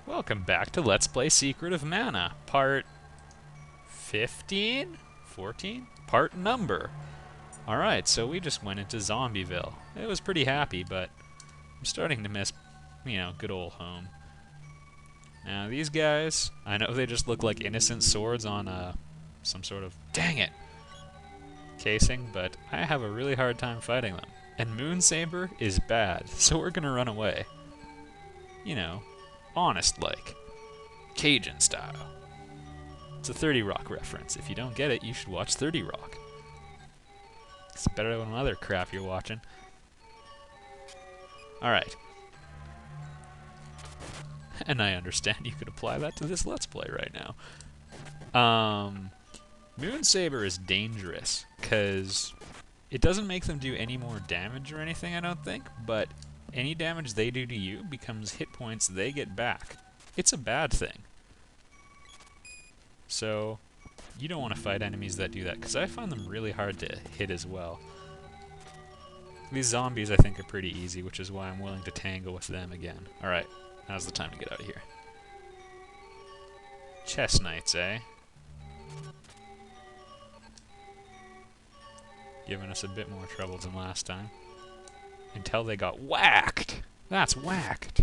Welcome back to Let's Play Secret of Mana, part 15? 14? Part number. Alright, so we just went into Zombieville. It was pretty happy, but I'm starting to miss, good old home. Now, these guys, I know they just look like innocent swords on some sort of, dang it, casing, but I have a really hard time fighting them. And Moonsaber is bad, so we're gonna run away. Honest-like. Cajun style. It's a 30 Rock reference. If you don't get it, you should watch 30 Rock. It's better than other crap you're watching. Alright. And I understand you could apply that to this Let's Play right now. Moonsaber is dangerous, because it doesn't make them do any more damage or anything, I don't think, but any damage they do to you becomes hit points they get back. It's a bad thing. So, you don't want to fight enemies that do that, because I find them really hard to hit as well. These zombies I think are pretty easy, which is why I'm willing to tangle with them again. Alright, now's the time to get out of here. Chest Knights, eh? Giving us a bit more trouble than last time. Until they got whacked! That's whacked!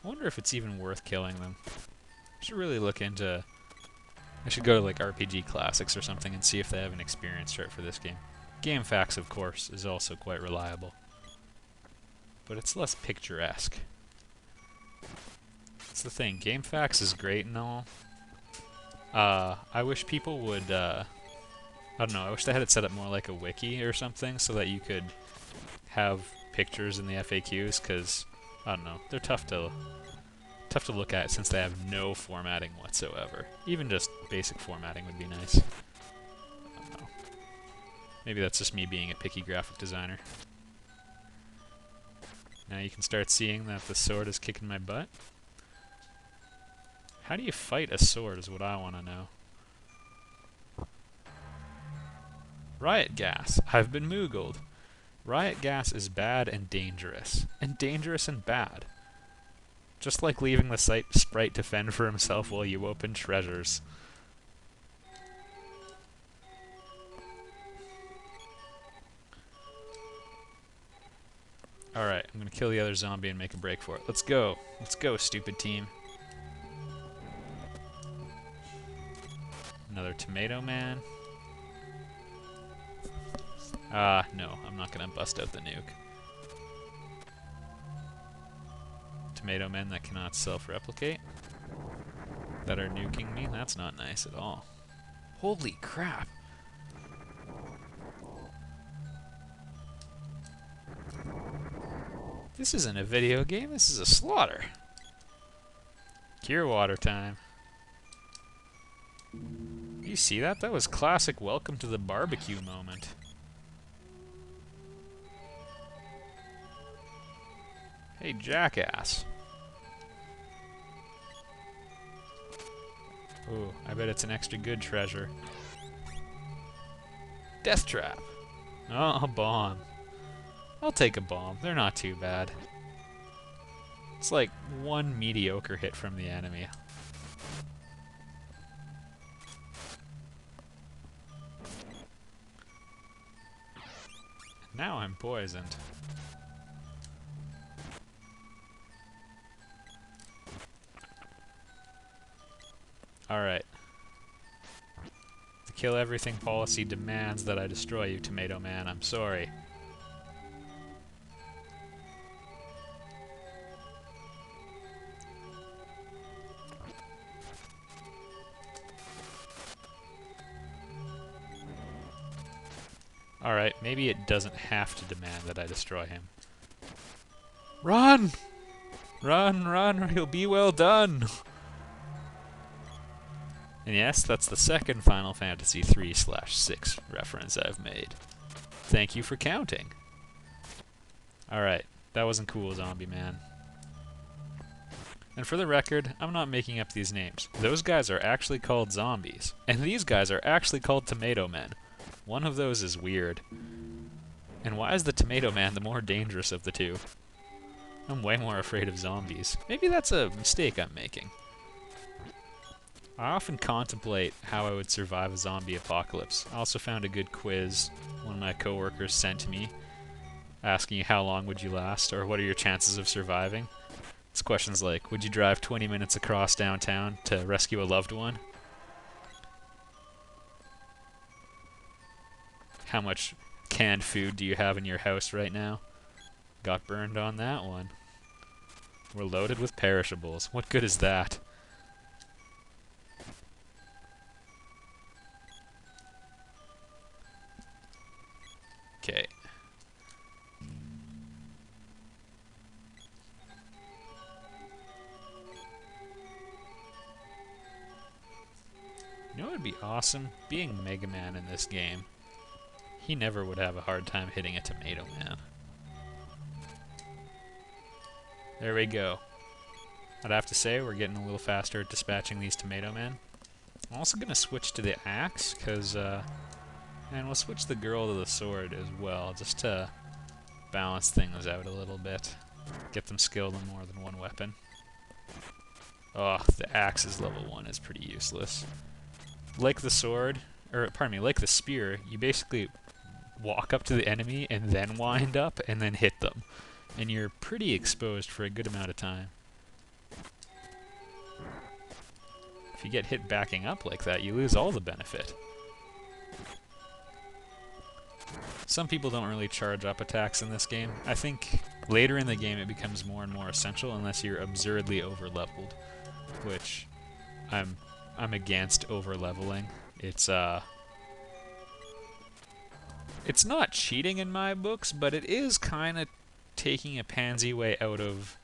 I wonder if it's even worth killing them. I should really look into... I should go to like RPG Classics or something and see if they have an experience chart for this game. GameFAQs, of course, is also quite reliable. But it's less picturesque. That's the thing, GameFAQs is great and all. I wish people would, I don't know, I wish they had it set up more like a wiki or something so that you could have pictures in the FAQs, because, I don't know, they're tough to look at since they have no formatting whatsoever. Even just basic formatting would be nice. I don't know. Maybe that's just me being a picky graphic designer. Now you can start seeing that the sword is kicking my butt. How do you fight a sword is what I want to know. Riot gas. I've been moogled. Riot gas is bad and dangerous. And dangerous and bad. Just like leaving the sprite to fend for himself while you open treasures. Alright, I'm gonna kill the other zombie and make a break for it. Let's go. Let's go, stupid team. Another Tomato Man. No, I'm not gonna bust out the nuke. Tomato Men that cannot self-replicate. That are nuking me? That's not nice at all. Holy crap! This isn't a video game, this is a slaughter. Cure water time. You see that? That was classic welcome to the barbecue moment. Hey, jackass. Ooh, I bet it's an extra good treasure. Death trap. Oh, a bomb. I'll take a bomb. They're not too bad. It's like one mediocre hit from the enemy. Now I'm poisoned. Alright. The kill everything policy demands that I destroy you, Tomato Man. I'm sorry. Alright, maybe it doesn't have to demand that I destroy him. Run! Run, run, or he'll be well done! And yes, that's the second Final Fantasy 3/6 reference I've made. Thank you for counting. Alright, that wasn't cool, Zombie Man. And for the record, I'm not making up these names. Those guys are actually called zombies. And these guys are actually called Tomato Men. One of those is weird. And why is the Tomato Man the more dangerous of the two? I'm way more afraid of zombies. Maybe that's a mistake I'm making. I often contemplate how I would survive a zombie apocalypse. I also found a good quiz one of my coworkers sent to me, asking you how long would you last, or what are your chances of surviving. It's questions like, would you drive 20 minutes across downtown to rescue a loved one? How much canned food do you have in your house right now? Got burned on that one. We're loaded with perishables. What good is that? Okay. You know what would be awesome? Being Mega Man in this game. He never would have a hard time hitting a Tomato Man. There we go. I'd have to say, we're getting a little faster at dispatching these Tomato Men. I'm also going to switch to the axe, because, and we'll switch the girl to the sword as well, just to balance things out a little bit. Get them skilled in more than one weapon. Oh, the axe's level 1 is pretty useless. Like the sword, or pardon me, like the spear, you basically walk up to the enemy and then wind up and then hit them. And you're pretty exposed for a good amount of time. If you get hit backing up like that, you lose all the benefit. Some people don't really charge up attacks in this game. I think later in the game it becomes more and more essential unless you're absurdly over-leveled, which I'm against over-leveling. It's not cheating in my books, but it is kind of taking a pansy way out of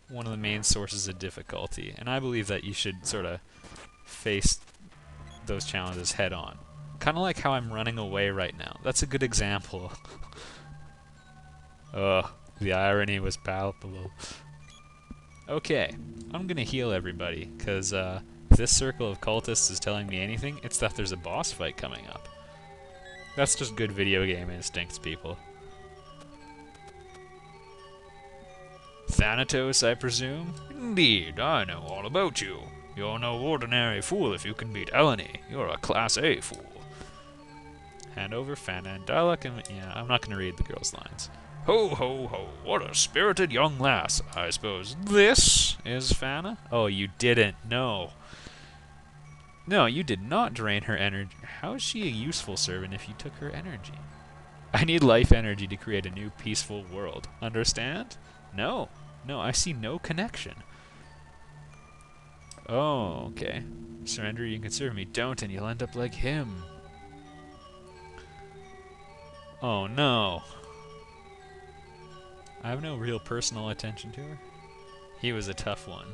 one of the main sources of difficulty, and I believe that you should sort of face those challenges head on. Kind of like how I'm running away right now. That's a good example. Ugh, the irony was palpable. Okay, I'm gonna heal everybody, because if this circle of cultists is telling me anything, it's that there's a boss fight coming up. That's just good video game instincts, people. Thanatos, I presume? Indeed, I know all about you. You're no ordinary fool if you can beat Eleni. You're a Class A fool. Hand over Fana and Dalek, and yeah, I'm not going to read the girl's lines. Ho, ho, ho, what a spirited young lass. I suppose this is Fana? Oh, you didn't. No. No, you did not drain her energy. How is she a useful servant if you took her energy? I need life energy to create a new peaceful world. Understand? No. No, I see no connection. Oh, okay. Surrender, you can serve me. Don't, and you'll end up like him. Oh, no. I have no real personal attention to her. He was a tough one.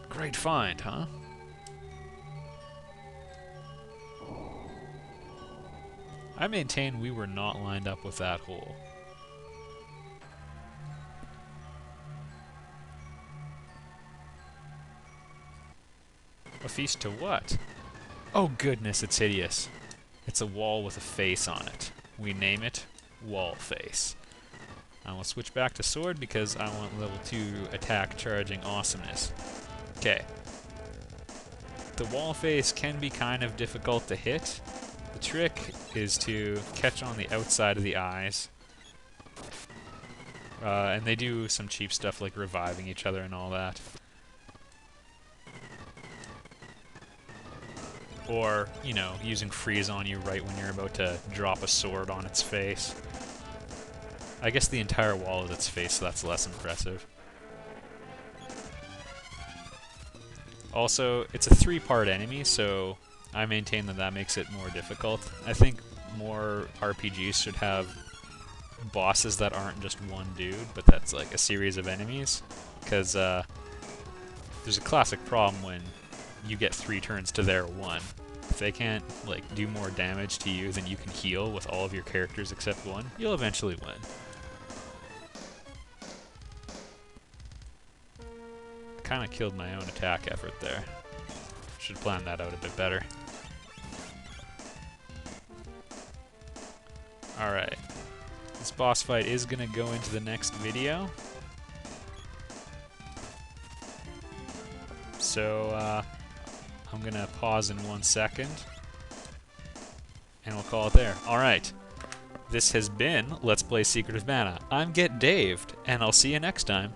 Great find, huh? I maintain we were not lined up with that hole. A feast to what? Oh goodness, it's hideous. It's a wall with a face on it. We name it Wall Face. I will switch back to sword because I want level 2 attack charging awesomeness. Okay. The wall face can be kind of difficult to hit. The trick is to catch on the outside of the eyes. And they do some cheap stuff like reviving each other and all that. Or, you know, using freeze on you right when you're about to drop a sword on its face. I guess the entire wall is its face, so that's less impressive. Also, it's a 3-part enemy, so I maintain that that makes it more difficult. I think more RPGs should have bosses that aren't just one dude, but that's like a series of enemies. Because there's a classic problem when you get 3 turns to their 1. If they can't like do more damage to you than you can heal with all of your characters except one, you'll eventually win. Kinda killed my own attack effort there. Should plan that out a bit better. Alright. This boss fight is gonna go into the next video. So, I'm gonna pause in 1 second. And we'll call it there. Alright. This has been Let's Play Secret of Mana. I'm Get Daved, and I'll see you next time.